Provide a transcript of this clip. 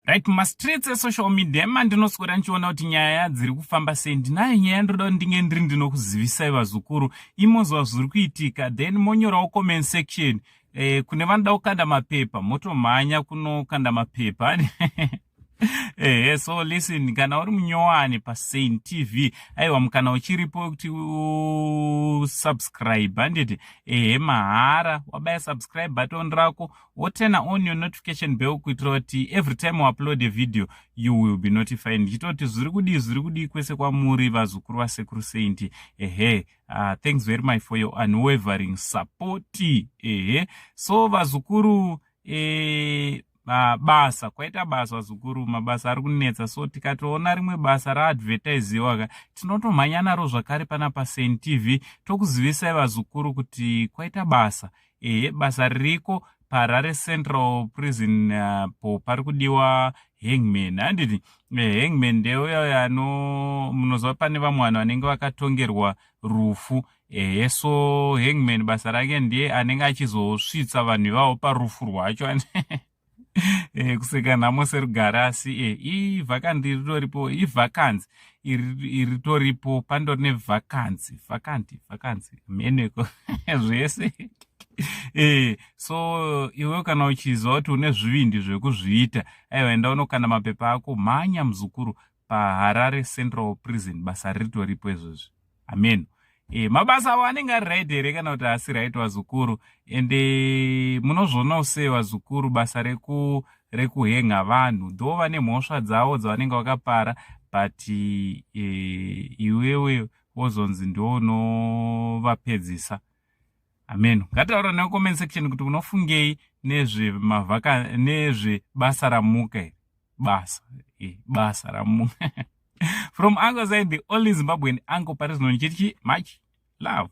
Right, mastreets esocial media mandinoswera ndichiona kuti nyaya dziri kufamba sei. Ndinayo nyaya ndoda ndinge ndinokuzivisai vazukuru imozva zviri kuitika, then monyorawo comment section kune vanoda kukanda mapepa motomhanya kunokanda mapepa. So listen, kana uri munyowani paSaint TV, aiwa mukana uchiripo kuti subscribe handiti mahara wabaya subscribe button rako wotena on your notification bell kuitira kuti every time we upload a video you will be notified. Ndichitoti zviri kudi kwese kwamuri vazukuru vasekuru Saint. Thanks very much for your unwavering support. So vazukuru basa kwaita basa vazukuru, mabasa ari kunetsa, so tikatoona rimwe basa raadvertisiwa tinotomhanya naro zvakare pana paSaint TV tokuzivisai vazukuru kuti kwaita basa basa ririko paHarare Central Prison po pari kudiwa hangman handiti. Hangman ndeuyo munozva pane vamwe vanhu vanenge vakatongerwa rufu. So hangman basa rake ndiye anenge achizosvitsa vanhu ivavo parufu rwacho. Kuseka nhamo serugare asi ivhakanzi ritoripo, ivhakanzi iritoripo pandori nevhakanzi meneko zvese. So iwe kana uchiziva kuti une zvivindi zvekuzviita, aiwa enda unokanda mapepa ako, mhanya muzukuru paHarare Central Prison, basa ritoripo izvozvi. Amen. Mabasa avo anenge ari right here kana kuti asi right vazukuru, ende munozvionawo sei vazukuru basa rekuhenga vanhu, though vane mhosva dzavo dzavanenge vakapara, but iwewe wozonzi ndiwo unovapedzisa. Amen. Ngataura necomment section kuti unofungei nezvebasa ramuka. Basa ramuka. From Uncle Zaid, the only Zimbabwean Uncle Paris Nonchiti, much love.